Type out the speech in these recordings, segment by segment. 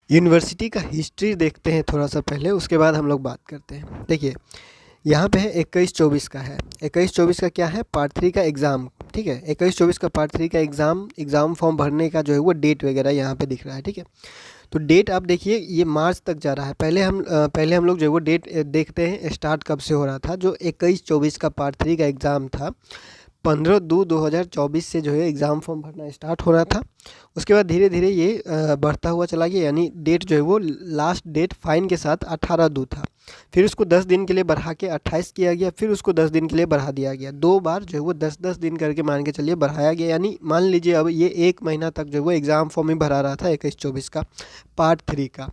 University का history देखते हैं थोड़ा सा पहले, उसके बाद हम लोग बात करते हैं। देखिए यहाँ पे है 21-24 का है। 21-24 का क्या है, पार्ट 3 का एग्ज़ाम। ठीक है, 21-24 का पार्ट 3 का एग्ज़ाम फॉर्म भरने का जो है वो डेट वगैरह यहाँ पे दिख रहा है। ठीक है, तो डेट आप देखिए ये मार्च तक जा रहा है। पहले हम लोग जो है वो डेट देखते हैं स्टार्ट कब से हो रहा था। जो 21-24 का पार्ट 3 का एग्ज़ाम था, 15/2/2024 से जो है एग्ज़ाम फॉर्म भरना स्टार्ट हो रहा था। उसके बाद धीरे धीरे ये बढ़ता हुआ चला गया, यानी डेट जो है वो लास्ट डेट फाइन के साथ 18/2 था। फिर उसको 10 दिन के लिए बढ़ा के 28 किया गया, फिर उसको 10 दिन के लिए बढ़ा दिया गया। 2 बार जो है वो 10-10 दिन करके मान के चलिए बढ़ाया गया, यानी मान लीजिए अब ये 1 महीना तक जो है वो एग्ज़ाम फॉर्म ही भरा रहा था 21-24 का पार्ट 3 का।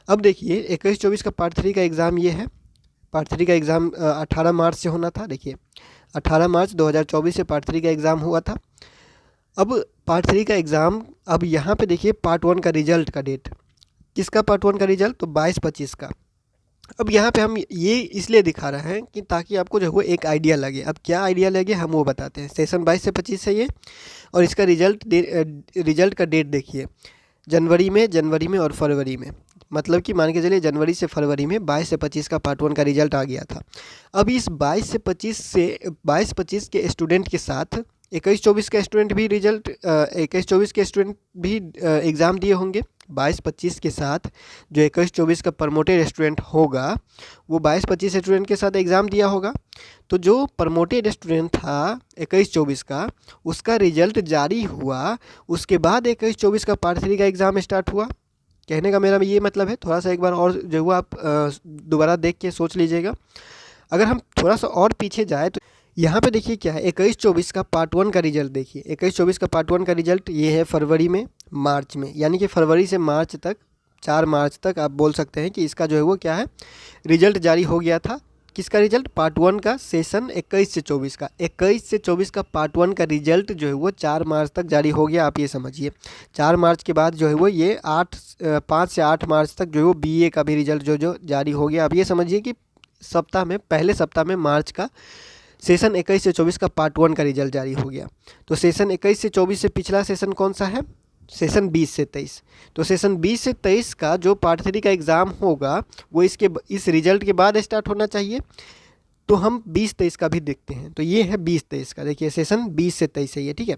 अब देखिए 21-24 का पार्ट 3 का एग्ज़ाम ये है। पार्ट 3 का एग्ज़ाम 18 मार्च से होना था। देखिए 18 मार्च 2024 से पार्ट 3 का एग्ज़ाम हुआ था। अब पार्ट 3 का एग्ज़ाम, अब यहाँ पे देखिए पार्ट 1 का रिजल्ट का डेट, किसका पार्ट 1 का रिजल्ट, तो 22-25 का। अब यहाँ पे हम ये इसलिए दिखा रहे हैं कि ताकि आपको जो है वो एक आइडिया लगे। अब क्या आइडिया लगे हम वो बताते हैं। सेशन 22 से 25 है ये, और इसका रिजल्ट का डेट देखिए, जनवरी में और फरवरी में। मतलब कि मान के चलिए जनवरी से फरवरी में 22 से 25 का पार्ट 1 का रिजल्ट आ गया था। अब इस 22-25 के स्टूडेंट के साथ 21-24 का स्टूडेंट भी 21-24 के स्टूडेंट भी एग्ज़ाम दिए होंगे। 22-25 के साथ जो 21-24 का प्रमोटेड स्टूडेंट होगा वो 22-25 स्टूडेंट के साथ एग्ज़ाम दिया होगा। तो जो प्रमोटेड स्टूडेंट था 21-24 का, उसका रिजल्ट जारी हुआ, उसके बाद 21-24 का पार्ट 3 का एग्ज़ाम स्टार्ट हुआ। कहने का मेरा ये मतलब है, थोड़ा सा एक बार और जो हुआ आप दोबारा देख के सोच लीजिएगा। अगर हम थोड़ा सा और पीछे जाए तो यहाँ पे देखिए क्या है, 21-24 का पार्ट 1 का रिजल्ट देखिए। 21-24 का पार्ट 1 का रिजल्ट ये है फरवरी में, मार्च में, यानी कि फरवरी से मार्च तक, 4 मार्च तक आप बोल सकते हैं कि इसका जो है वो क्या है, रिजल्ट जारी हो गया था। किसका रिजल्ट, पार्ट 1 का, सेशन 21 से 24 का। 21 से 24 का पार्ट 1 का रिजल्ट जो है वो 4 मार्च तक जारी हो गया। आप ये समझिए 4 मार्च के बाद जो है वो ये 5 से 8 मार्च तक जो है वो बीए का भी रिजल्ट जो जारी हो गया। आप ये समझिए कि पहले सप्ताह में मार्च का सेशन 21 से 24 का पार्ट 1 का रिजल्ट जारी हो गया। तो सेशन 21 से 24 से पिछला सेशन कौन सा है, सेशन 20 से 23। तो सेशन 20 से 23 का जो पार्ट 3 का एग्ज़ाम होगा वो इस रिजल्ट के बाद स्टार्ट होना चाहिए। तो हम 20-23 का भी देखते हैं। तो ये है 20-23 का, देखिए सेशन 20 से 23 है ये। ठीक है,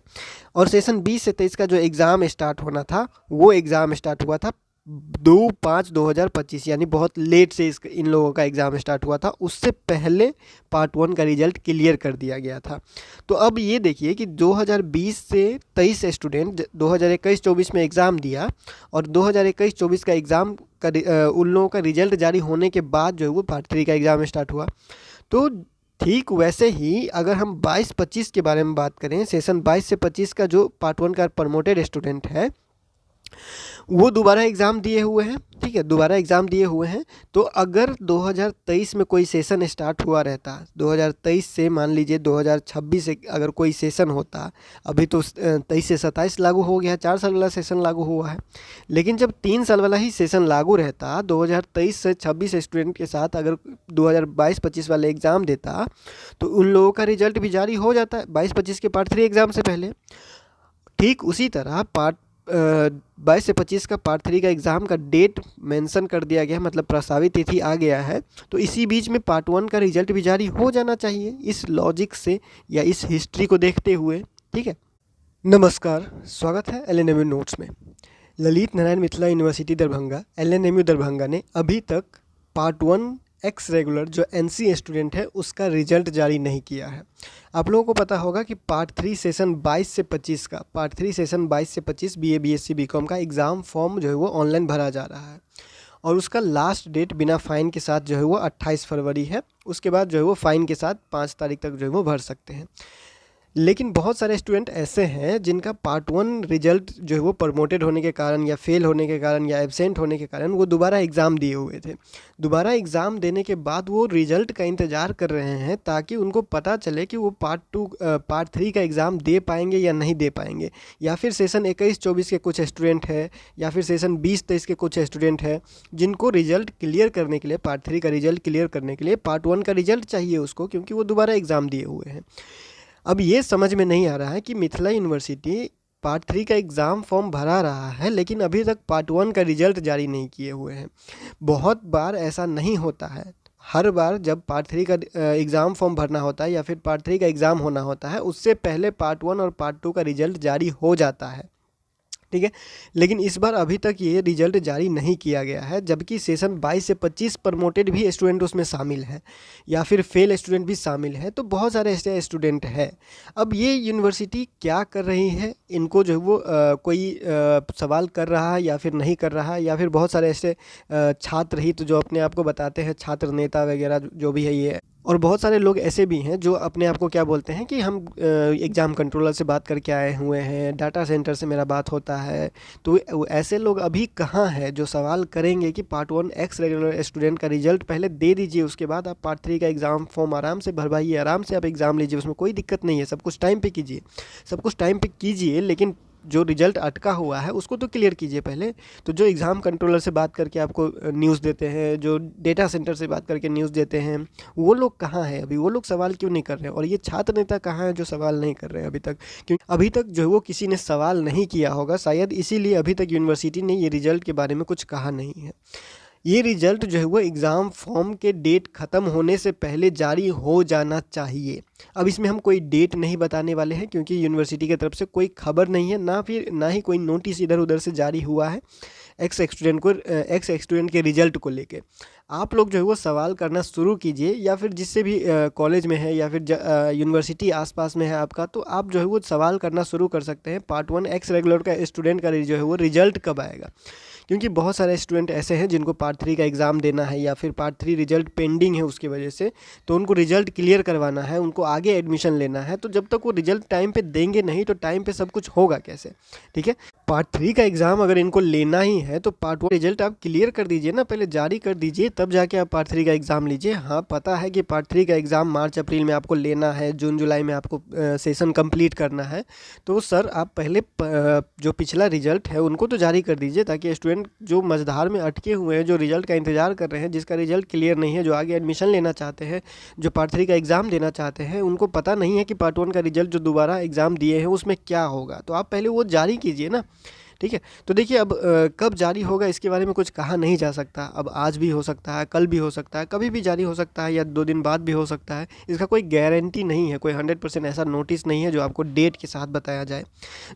और सेशन 20 से 23 का जो एग्ज़ाम स्टार्ट होना था वो एग्ज़ाम स्टार्ट हुआ था 2/5/2025, यानी बहुत लेट से इन लोगों का एग्ज़ाम स्टार्ट हुआ था। उससे पहले पार्ट 1 का रिजल्ट क्लियर कर दिया गया था। तो अब ये देखिए कि 2020 से 23 स्टूडेंट 2021-24 में एग्ज़ाम दिया, और 2021-24 का एग्ज़ाम उन लोगों का रिजल्ट जारी होने के बाद जो है वो पार्ट 3 का एग्ज़ाम स्टार्ट हुआ। तो ठीक वैसे ही अगर हम 22-25 के बारे में बात करें, सेशन 22 से 25 का जो पार्ट 1 का प्रमोटेड स्टूडेंट है वो दोबारा एग्ज़ाम दिए हुए हैं। ठीक है, दोबारा एग्ज़ाम दिए हुए हैं। तो अगर 2023 में कोई सेशन स्टार्ट हुआ रहता, 2023 से मान लीजिए 2026 से अगर कोई सेशन होता, अभी तो 23 से 27 लागू हो गया है, 4 साल वाला सेशन लागू हुआ है। लेकिन जब 3 साल वाला ही सेशन लागू रहता, 2023 से 26 स्टूडेंट के साथ अगर 2022-25 वाले एग्ज़ाम देता, तो उन लोगों का रिजल्ट भी जारी हो जाता है 22-25 के पार्ट 3 एग्ज़ाम से पहले। ठीक उसी तरह 22 से 25 का पार्ट 3 का एग्ज़ाम का डेट मेंशन कर दिया गया है, मतलब प्रस्तावित तिथि आ गया है। तो इसी बीच में पार्ट 1 का रिजल्ट भी जारी हो जाना चाहिए, इस लॉजिक से या इस हिस्ट्री को देखते हुए। ठीक है, नमस्कार, स्वागत है LNMU नोट्स में। ललित नारायण मिथिला यूनिवर्सिटी दरभंगा LNMU दरभंगा ने अभी तक पार्ट 1 एक्स रेगुलर जो NC स्टूडेंट है उसका रिजल्ट जारी नहीं किया है। आप लोगों को पता होगा कि पार्ट 3 सेशन 22 से 25 का, पार्ट 3 सेशन 22 से 25 BA BSc BCom का एग्ज़ाम फॉर्म जो है वो ऑनलाइन भरा जा रहा है, और उसका लास्ट डेट बिना फ़ाइन के साथ जो है वो 28 फरवरी है। उसके बाद जो है वो फ़ाइन के साथ 5 तारीख तक जो है वो भर सकते हैं। लेकिन बहुत सारे स्टूडेंट ऐसे हैं जिनका पार्ट 1 रिजल्ट जो है वो प्रमोटेड होने के कारण या फेल होने के कारण या एब्सेंट होने के कारण वो दोबारा एग्ज़ाम दिए हुए थे। दोबारा एग्ज़ाम देने के बाद वो रिज़ल्ट का इंतज़ार कर रहे हैं ताकि उनको पता चले कि वो पार्ट 3 का एग्ज़ाम दे पाएंगे या नहीं दे पाएंगे, या फिर सेशन 21-24 के कुछ स्टूडेंट हैं, या फिर सेशन 20-23 के कुछ स्टूडेंट हैं जिनको रिज़ल्ट क्लियर करने के लिए, पार्ट 3 का रिज़ल्ट क्लियर करने के लिए पार्ट 1 का रिज़ल्ट चाहिए उसको, क्योंकि वो दोबारा एग्ज़ाम दिए हुए हैं। अब ये समझ में नहीं आ रहा है कि मिथिला यूनिवर्सिटी पार्ट 3 का एग्ज़ाम फॉर्म भरा रहा है, लेकिन अभी तक पार्ट 1 का रिजल्ट जारी नहीं किए हुए हैं। बहुत बार ऐसा नहीं होता है। हर बार जब पार्ट 3 का एग्ज़ाम फॉर्म भरना होता है या फिर पार्ट 3 का एग्ज़ाम होना होता है, उससे पहले पार्ट 1 और पार्ट 2 का रिजल्ट जारी हो जाता है, ठीक है। लेकिन इस बार अभी तक ये रिजल्ट जारी नहीं किया गया है, जबकि सेशन 22 से 25 प्रमोटेड भी स्टूडेंट उसमें शामिल हैं या फिर फेल स्टूडेंट भी शामिल हैं, तो बहुत सारे ऐसे स्टूडेंट हैं। अब ये यूनिवर्सिटी क्या कर रही है, इनको जो है वो कोई सवाल कर रहा है या फिर नहीं कर रहा है, या फिर बहुत सारे ऐसे छात्र हित जो अपने आप को बताते हैं छात्र नेता वगैरह जो भी है ये, और बहुत सारे लोग ऐसे भी हैं जो अपने आप को क्या बोलते हैं कि हम एग्ज़ाम कंट्रोलर से बात करके आए हुए हैं, डाटा सेंटर से मेरा बात होता है। तो ऐसे लोग अभी कहाँ हैं जो सवाल करेंगे कि पार्ट 1 एक्स रेगुलर स्टूडेंट का रिजल्ट पहले दे दीजिए, उसके बाद आप पार्ट 3 का एग्ज़ाम फॉर्म आराम से भरवाइए, आराम से आप एग्ज़ाम लीजिए, उसमें कोई दिक्कत नहीं है, सब कुछ टाइम पे कीजिए, सब कुछ टाइम पे कीजिए, लेकिन जो रिजल्ट अटका हुआ है उसको तो क्लियर कीजिए पहले। तो जो एग्ज़ाम कंट्रोलर से बात करके आपको न्यूज़ देते हैं, जो डेटा सेंटर से बात करके न्यूज़ देते हैं, वो लोग कहाँ हैं अभी? वो लोग सवाल क्यों नहीं कर रहे हैं? और ये छात्र नेता कहाँ हैं जो सवाल नहीं कर रहे हैं अभी तक? क्योंकि अभी तक जो है वो किसी ने सवाल नहीं किया होगा, शायद इसीलिए अभी तक यूनिवर्सिटी ने ये रिजल्ट के बारे में कुछ कहा नहीं है। ये रिजल्ट जो है वो एग्ज़ाम फॉर्म के डेट ख़त्म होने से पहले जारी हो जाना चाहिए। अब इसमें हम कोई डेट नहीं बताने वाले हैं, क्योंकि यूनिवर्सिटी की तरफ से कोई खबर नहीं है, ना ही कोई नोटिस इधर उधर से जारी हुआ है एक्स स्टूडेंट के रिजल्ट को लेके। आप लोग जो है वो सवाल करना शुरू कीजिए, या फिर जिससे भी कॉलेज में है या फिर यूनिवर्सिटी आसपास में है आपका, तो आप जो है वो सवाल करना शुरू कर सकते हैं पार्ट 1 एक्स रेगुलर का स्टूडेंट का जो है वो रिजल्ट कब आएगा। क्योंकि बहुत सारे स्टूडेंट ऐसे हैं जिनको पार्ट 3 का एग्ज़ाम देना है या फिर पार्ट 3 रिजल्ट पेंडिंग है उसकी वजह से, तो उनको रिजल्ट क्लियर करवाना है, उनको आगे एडमिशन लेना है। तो जब तक वो रिजल्ट टाइम पे देंगे नहीं, तो टाइम पे सब कुछ होगा कैसे, ठीक है। पार्ट 3 का एग्ज़ाम अगर इनको लेना ही है तो पार्ट 1 रिजल्ट आप क्लियर कर दीजिए ना, पहले जारी कर दीजिए, तब जाके आप पार्ट 3 का एग्ज़ाम लीजिए। हाँ, पता है कि पार्ट 3 का एग्ज़ाम मार्च अप्रैल में आपको लेना है, जून जुलाई में आपको सेशन कंप्लीट करना है, तो सर आप पहले जो पिछला रिजल्ट है उनको तो जारी कर दीजिए, ताकि स्टूडेंट जो मझधार में अटके हुए हैं, जो रिजल्ट का इंतज़ार कर रहे हैं, जिसका रिजल्ट क्लियर नहीं है, जो आगे एडमिशन लेना चाहते हैं, जो पार्ट 3 का एग्ज़ाम देना चाहते हैं, उनको पता नहीं है कि पार्ट 1 का रिजल्ट जो दोबारा एग्ज़ाम दिए हैं उसमें क्या होगा। तो आप पहले वो जारी कीजिए ना, ठीक है। तो देखिए अब कब जारी होगा इसके बारे में कुछ कहा नहीं जा सकता। अब आज भी हो सकता है, कल भी हो सकता है, कभी भी जारी हो सकता है, या 2 दिन बाद भी हो सकता है। इसका कोई गारंटी नहीं है, कोई 100% ऐसा नोटिस नहीं है जो आपको डेट के साथ बताया जाए।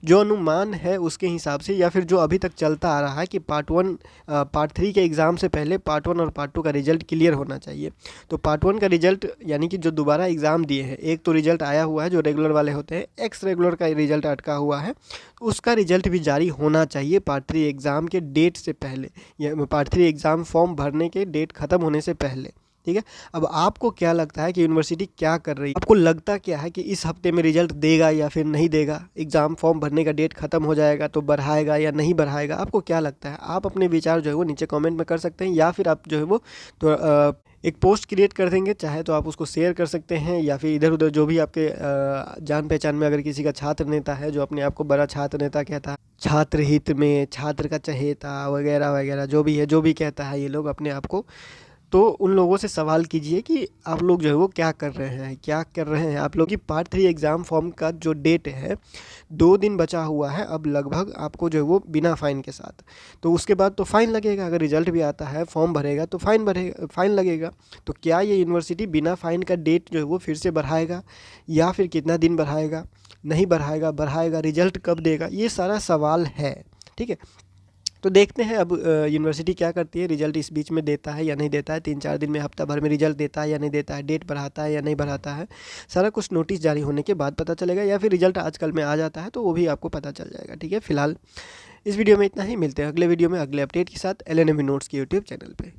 जो अनुमान है उसके हिसाब से, या फिर जो अभी तक चलता आ रहा है कि पार्ट 3 के एग्ज़ाम से पहले पार्ट 1 और पार्ट 2 का रिजल्ट क्लियर होना चाहिए। तो पार्ट 1 का रिजल्ट यानी कि जो दोबारा एग्ज़ाम दिए हैं, एक तो रिजल्ट आया हुआ है जो रेगुलर वाले होते हैं, एक्स रेगुलर का रिजल्ट अटका हुआ है, उसका रिजल्ट भी जारी होना चाहिए पार्ट 3 एग्ज़ाम के डेट से पहले, या पार्ट 3 एग्ज़ाम फॉर्म भरने के डेट ख़त्म होने से पहले, ठीक है। अब आपको क्या लगता है कि यूनिवर्सिटी क्या कर रही है? आपको लगता क्या है कि इस हफ्ते में रिजल्ट देगा या फिर नहीं देगा? एग्ज़ाम फॉर्म भरने का डेट ख़त्म हो जाएगा तो बढ़ाएगा या नहीं बढ़ाएगा? आपको क्या लगता है? आप अपने विचार जो है वो नीचे कमेंट में कर सकते हैं, या फिर आप जो है वो तो एक पोस्ट क्रिएट कर देंगे, चाहे तो आप उसको शेयर कर सकते हैं, या फिर इधर उधर जो भी आपके जान पहचान में अगर किसी का छात्र नेता है जो अपने आप को बड़ा छात्र नेता कहता है, छात्र हित में, छात्र का चहेता वगैरह वगैरह जो भी है, जो भी कहता है ये लोग अपने आप को, तो उन लोगों से सवाल कीजिए कि आप लोग जो है वो क्या कर रहे हैं आप लोग की पार्ट 3 एग्ज़ाम फॉर्म का जो डेट है 2 दिन बचा हुआ है अब लगभग, आपको जो है वो बिना फ़ाइन के साथ। तो उसके बाद तो फ़ाइन लगेगा, अगर रिज़ल्ट भी आता है, फॉर्म भरेगा तो फ़ाइन लगेगा। तो क्या ये यूनिवर्सिटी बिना फ़ाइन का डेट जो है वो फिर से बढ़ाएगा, या फिर कितना दिन बढ़ाएगा, नहीं बढ़ाएगा, रिज़ल्ट कब देगा? ये सारा सवाल है, ठीक है। तो देखते हैं अब यूनिवर्सिटी क्या करती है, रिजल्ट इस बीच में देता है या नहीं देता है, 3-4 दिन में, हफ्ता भर में रिजल्ट देता है या नहीं देता है, डेट बढ़ाता है या नहीं बढ़ाता है, सारा कुछ नोटिस जारी होने के बाद पता चलेगा, या फिर रिजल्ट आजकल में आ जाता है तो वो भी आपको पता चल जाएगा, ठीक है। फिलहाल इस वीडियो में इतना ही, मिलते हैं अगले वीडियो में अगले अपडेट के साथ LNMV नोट्स के यूट्यूब चैनल पर।